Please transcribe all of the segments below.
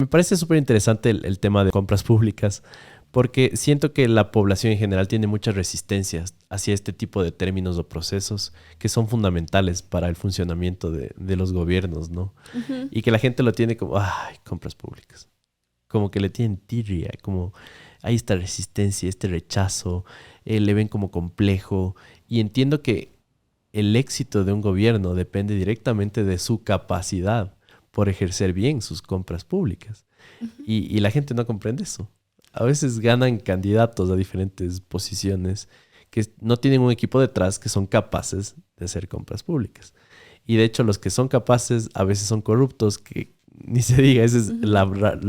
Me parece súper interesante el tema de compras públicas porque siento que la población en general tiene muchas resistencias hacia este tipo de términos o procesos que son fundamentales para el funcionamiento de los gobiernos, ¿no? Ujú. Y que la gente lo tiene como, ay, compras públicas. Como que le tienen tirria, como hay esta resistencia, este rechazo, le ven como complejo. Y entiendo que el éxito de un gobierno depende directamente de su capacidad por ejercer bien sus compras públicas. Ujú. Y la gente no comprende eso. A veces ganan candidatos a diferentes posiciones que no tienen un equipo detrás que son capaces de hacer compras públicas. Y de hecho los que son capaces a veces son corruptos, que ni se diga, esa es Ujú. la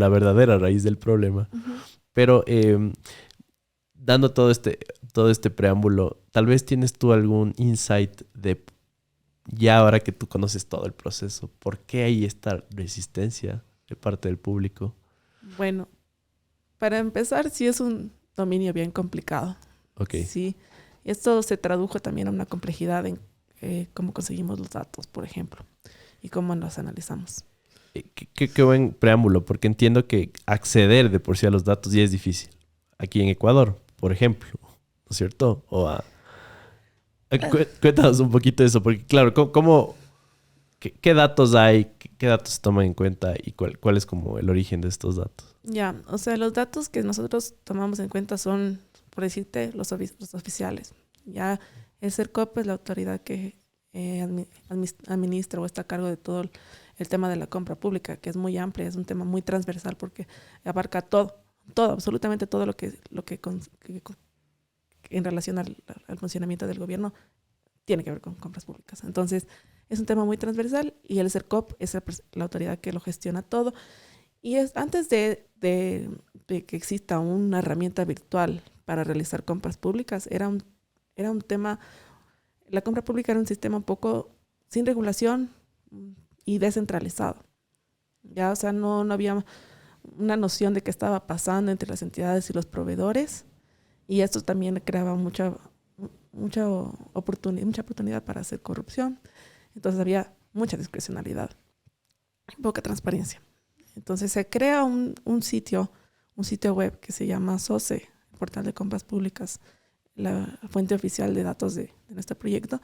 verdadera raíz del problema. Ujú. Pero dando todo este preámbulo, tal vez tienes tú algún insight de ya ahora que tú conoces todo el proceso, ¿por qué hay esta resistencia de parte del público? Bueno, para empezar, sí es un dominio bien complicado. Ok. Sí, esto se tradujo también a una complejidad en cómo conseguimos los datos, por ejemplo, y cómo los analizamos. Qué buen preámbulo, porque entiendo que acceder de por sí a los datos ya es difícil. Aquí en Ecuador, por ejemplo, ¿no es cierto? Ah, Cuéntanos un poquito de eso, porque claro, qué datos hay, qué datos se toman en cuenta y cuál es como el origen de estos datos. ya, o sea, los datos que nosotros tomamos en cuenta son, por decirte, los oficiales. Ya el CERCOP es la autoridad que administra o está a cargo de todo el tema de la compra pública, que es muy amplia, es un tema muy transversal porque abarca todo, absolutamente todo que en relación al funcionamiento del gobierno tiene que ver con compras públicas. Entonces, es un tema muy transversal y el CERCOP es la autoridad que lo gestiona todo. Y antes de que exista una herramienta virtual para realizar compras públicas, era un tema, la compra pública era un sistema un poco sin regulación y descentralizado. Ya, o sea, no había una noción de qué estaba pasando entre las entidades y los proveedores. Y esto también creaba mucha oportunidad para hacer corrupción. Entonces había mucha discrecionalidad, poca transparencia. Entonces se crea un sitio web que se llama SOCE, el portal de compras públicas, la fuente oficial de datos de nuestro proyecto,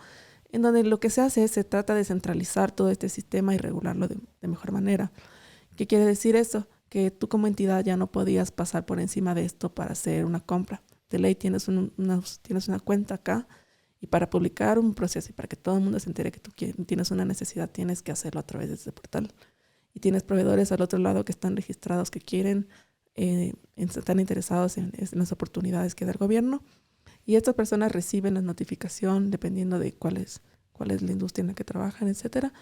en donde lo que se hace es se trata de centralizar todo este sistema y regularlo de mejor manera. ¿Qué quiere decir eso? Que tú como entidad ya no podías pasar por encima de esto para hacer una compra. De ley tienes una cuenta acá y para publicar un proceso y para que todo el mundo se entere que tú tienes una necesidad, tienes que hacerlo a través de ese portal. Y tienes proveedores al otro lado que están registrados, que quieren, están interesados en las oportunidades que da el gobierno. Y estas personas reciben la notificación dependiendo de cuál es la industria en la que trabajan, etcétera.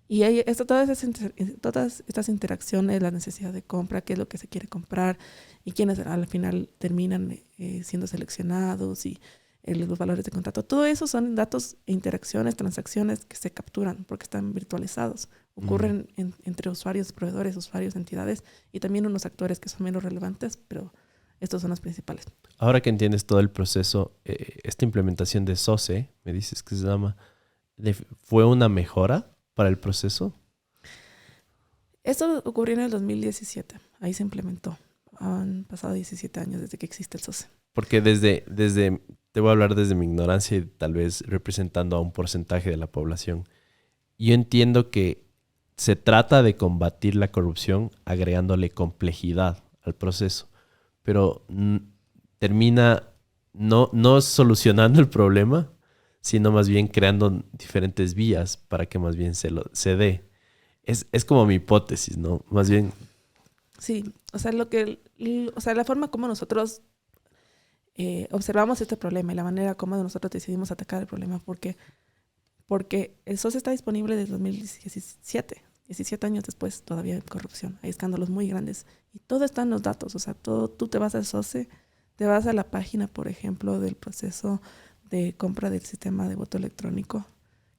Y hay todas estas interacciones, la necesidad de compra, qué es lo que se quiere comprar y quiénes al final terminan siendo seleccionados y los valores de contrato. Todo eso son datos e interacciones, transacciones que se capturan porque están virtualizados. Mm. Ocurren entre usuarios, proveedores, usuarios, entidades y también unos actores que son menos relevantes, pero estos son los principales. Ahora que entiendes todo el proceso, esta implementación de SOCE, me dices que se llama, ¿fue una mejora para el proceso? Esto ocurrió en el 2017. Ahí se implementó. Han pasado 17 años desde que existe el SOCE. Porque te voy a hablar desde mi ignorancia y tal vez representando a un porcentaje de la población. Yo entiendo que se trata de combatir la corrupción agregándole complejidad al proceso, pero termina no solucionando el problema, sino más bien creando diferentes vías para que más bien se dé. Es como mi hipótesis, ¿no? Más bien, Sí, o sea, o sea, la forma como nosotros observamos este problema y la manera como nosotros decidimos atacar el problema, porque el SOS está disponible desde 2017, 17 años después todavía hay corrupción, hay escándalos muy grandes y todo está en los datos, o sea, todo, tú te vas al SOCE, te vas a la página, por ejemplo, del proceso de compra del sistema de voto electrónico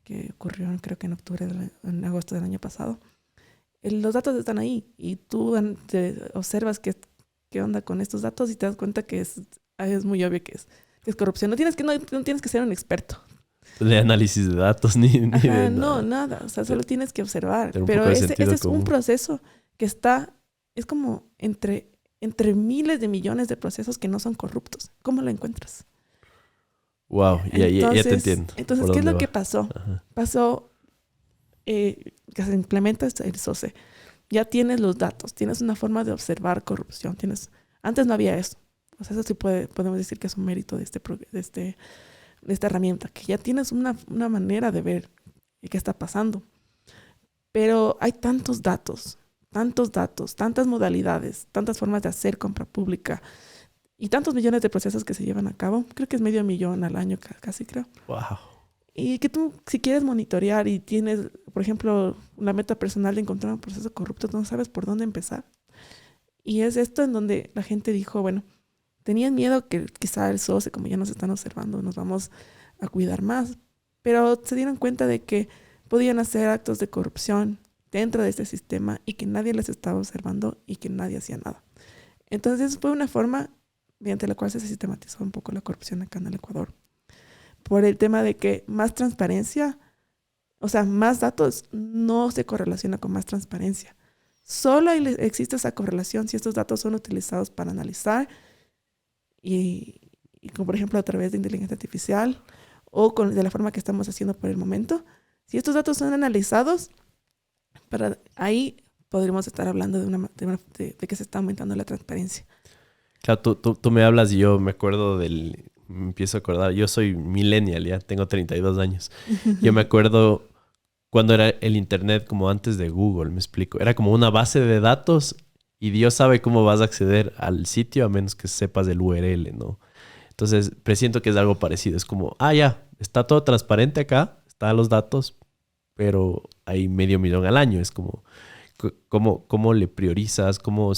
que ocurrió creo que en agosto del año pasado. Los datos están ahí y tú observas qué onda con estos datos y te das cuenta que es muy obvio que es corrupción. No tienes que ser un experto. de análisis de datos ni de Ajá, no, nada. nada. O sea, solo tienes que observar. Tener un Pero poco de ese sentido es un común. proceso que está es como entre miles de millones de procesos que no son corruptos. ¿Cómo lo encuentras? Wow, ya te entiendo. Entonces, por ¿qué es dónde lo que va. pasó? Ajá. Pasó que se implementa el SOCE. Ya tienes los datos, tienes una forma de observar corrupción. Antes no había eso. O sea, eso sí podemos decir que es un mérito de esta herramienta, que ya tienes una manera de ver qué está pasando. Pero hay tantos datos, tantas modalidades, tantas formas de hacer compra pública y tantos millones de procesos que se llevan a cabo. Creo que es 500,000 al año, casi creo. Wow. Y que tú, si quieres monitorear y tienes, por ejemplo, una meta personal de encontrar un proceso corrupto, no sabes por dónde empezar. Y es esto en donde la gente dijo, bueno, tenían miedo que quizá el SOCE, como ya nos están observando, nos vamos a cuidar más. Pero se dieron cuenta de que podían hacer actos de corrupción dentro de este sistema y que nadie les estaba observando y que nadie hacía nada. Entonces fue una forma mediante la cual se sistematizó un poco la corrupción acá en el Ecuador. Por el tema de que más transparencia, o sea, más datos no se correlaciona con más transparencia. Solo existe esa correlación si estos datos son utilizados para analizar y como por ejemplo a través de inteligencia artificial o de la forma que estamos haciendo por el momento. Si estos datos son analizados, ahí podríamos estar hablando de que se está aumentando la transparencia. Claro, tú me hablas y yo me acuerdo me empiezo a acordar. Yo soy millennial, ya tengo 32 años. Yo me acuerdo cuando era el internet como antes de Google, me explico. Era como una base de datos y Dios sabe cómo vas a acceder al sitio a menos que sepas del URL, ¿no? Entonces, presiento que es algo parecido. Es como, ya, está todo transparente acá, están los datos, pero hay 500,000 al año. Es como, ¿cómo le priorizas? ¿Cómo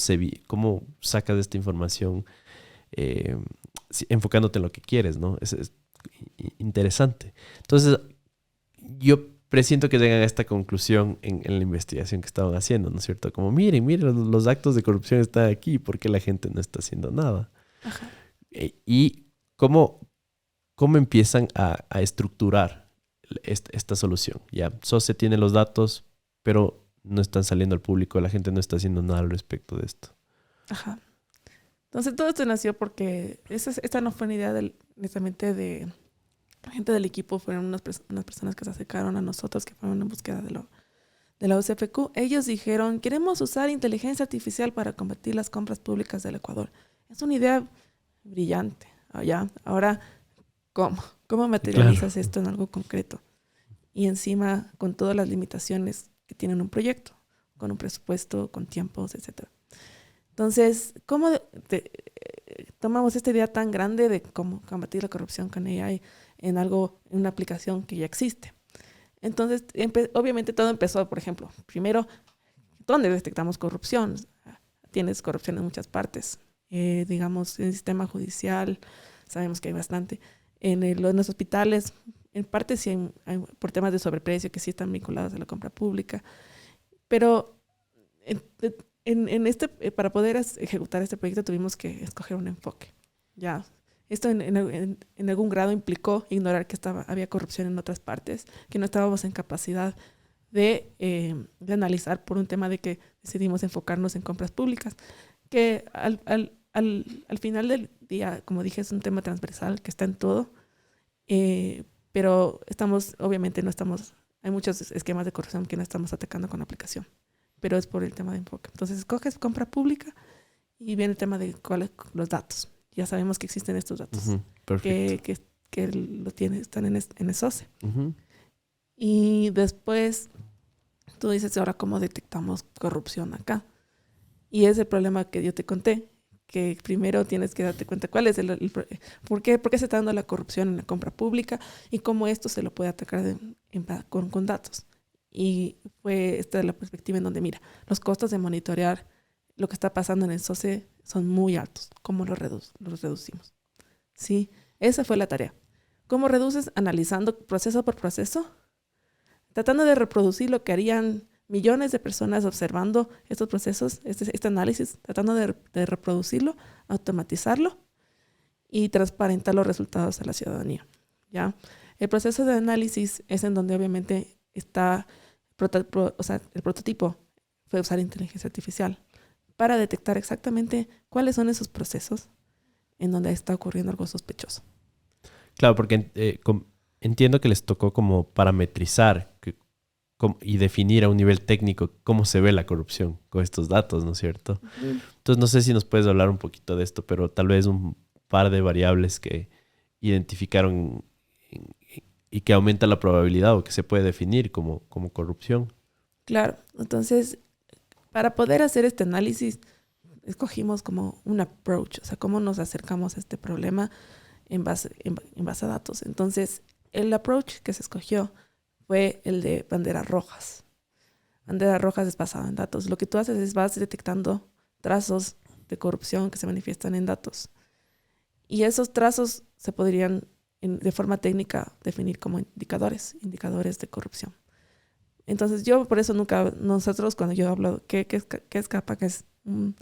sacas esta información? Enfocándote en lo que quieres, ¿no? Es interesante. Entonces, yo presiento que llegan a esta conclusión en la investigación que estaban haciendo, ¿no es cierto? Como, miren, los actos de corrupción están aquí, ¿por qué la gente no está haciendo nada? Ajá. Y cómo empiezan a estructurar esta solución. Ya, SOCE tiene los datos, pero no están saliendo al público, la gente no está haciendo nada al respecto de esto. Ajá. Entonces todo esto nació porque esta no fue una idea netamente de la gente del equipo, fueron unas personas que se acercaron a nosotros, que fueron en búsqueda de la UCFQ. Ellos dijeron, queremos usar inteligencia artificial para combatir las compras públicas del Ecuador. Es una idea brillante. Ahora, ¿cómo materializas Claro. esto en algo concreto? Y encima con todas las limitaciones que tienen un proyecto, con un presupuesto, con tiempos, etcétera. Entonces, ¿cómo tomamos esta idea tan grande de cómo combatir la corrupción con AI en una aplicación que ya existe? Entonces, obviamente todo empezó, por ejemplo, primero, ¿dónde detectamos corrupción? Tienes corrupción en muchas partes. Digamos, en el sistema judicial, sabemos que hay bastante. En los hospitales, en parte sí hay por temas de sobreprecio que sí están vinculados a la compra pública. Pero para poder ejecutar este proyecto tuvimos que escoger un enfoque. Ya, esto en algún grado implicó ignorar que había corrupción en otras partes, que no estábamos en capacidad de analizar por un tema de que decidimos enfocarnos en compras públicas, que al final del día, como dije, es un tema transversal que está en todo, pero obviamente no estamos, hay muchos esquemas de corrupción que no estamos atacando con la aplicación, pero es por el tema de enfoque. Entonces escoges compra pública y viene el tema de cuáles los datos. Ya sabemos que existen estos datos, Perfecto. que están en el SOCE. Uh-huh. Y después tú dices, ahora cómo detectamos corrupción acá. Y es el problema que yo te conté, que primero tienes que darte cuenta cuál es por qué se está dando la corrupción en la compra pública y cómo esto se lo puede atacar con datos. Y fue esta la perspectiva en donde, mira, los costos de monitorear lo que está pasando en el SOCE son muy altos. ¿Cómo los reducimos? Sí, esa fue la tarea. ¿Cómo reduces? Analizando proceso por proceso, tratando de reproducir lo que harían millones de personas observando estos procesos, este análisis, tratando de reproducirlo, automatizarlo y transparentar los resultados a la ciudadanía. ¿Ya? El proceso de análisis es en donde obviamente está, el prototipo fue usar inteligencia artificial para detectar exactamente cuáles son esos procesos en donde está ocurriendo algo sospechoso. Claro, porque entiendo que les tocó como parametrizar y definir a un nivel técnico cómo se ve la corrupción con estos datos, ¿no es cierto? Ujú. Entonces, no sé si nos puedes hablar un poquito de esto, pero tal vez un par de variables que identificaron y que aumenta la probabilidad o que se puede definir como corrupción. Claro, entonces, para poder hacer este análisis, escogimos como un approach, o sea, cómo nos acercamos a este problema en base a datos. Entonces, el approach que se escogió fue el de banderas rojas. Banderas rojas es basado en datos. Lo que tú haces es vas detectando trazos de corrupción que se manifiestan en datos. Y esos trazos se podrían de forma técnica definir como indicadores de corrupción. Entonces yo por eso nosotros cuando yo hablo, ¿qué es CAPA? Que es una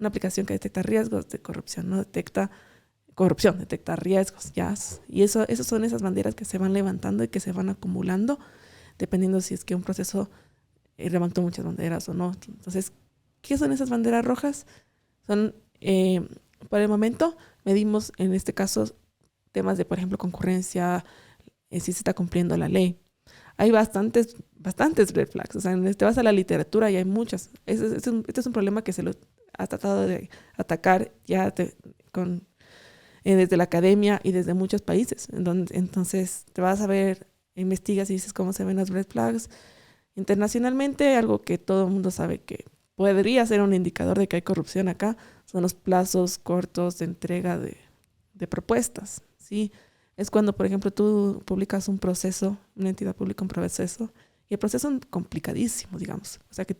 aplicación que detecta riesgos de corrupción, no detecta corrupción, detecta riesgos, ya. Y esas son esas banderas que se van levantando y que se van acumulando, dependiendo si es que un proceso levantó muchas banderas o no. Entonces, ¿qué son esas banderas rojas? Son, por el momento, medimos en este caso temas de, por ejemplo, concurrencia, si se está cumpliendo la ley. Hay bastantes red flags. O sea, te vas a la literatura y hay muchas. Este es un problema que se lo ha tratado de atacar ya desde la academia y desde muchos países. Entonces, te vas a ver, investigas y dices cómo se ven las red flags. Internacionalmente, algo que todo el mundo sabe que podría ser un indicador de que hay corrupción acá, son los plazos cortos de entrega de propuestas, ¿sí? Es cuando, por ejemplo, tú publicas un proceso, una entidad publica un proceso, y el proceso es complicadísimo, digamos. O sea, que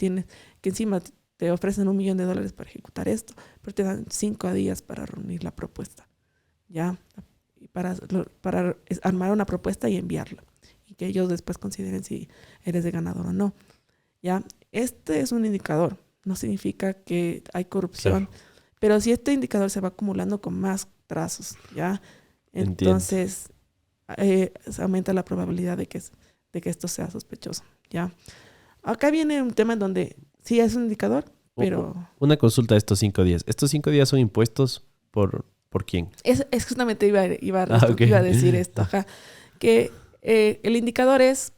encima te ofrecen $1.000.000 para ejecutar esto, pero te dan 5 días para reunir la propuesta, ¿ya? Y para armar una propuesta y enviarla. Y que ellos después consideren si eres de ganador o no, ¿ya? Este es un indicador, no significa que hay corrupción, Claro, pero si este indicador se va acumulando con más trazos, ¿ya? entiendo. Entonces se aumenta la probabilidad de que esto sea sospechoso, ¿ya? Acá viene un tema en donde sí es un indicador, pero Una consulta de estos 5 días. ¿Estos 5 días son impuestos por quién? es justamente Ah, ok. iba a decir esto, ajá, que el indicador es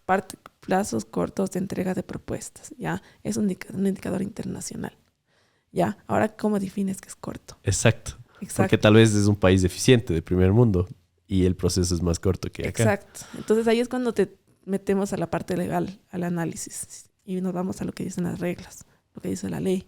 plazos cortos de entrega de propuestas, ¿ya? Es un indicador internacional, ¿ya? Ahora, ¿cómo defines que es corto? Exacto. Porque Exacto. tal vez es un país deficiente de primer mundo y el proceso es más corto que acá. Exacto. Entonces ahí es cuando te metemos a la parte legal, al análisis, y nos vamos a lo que dicen las reglas, lo que dice la ley.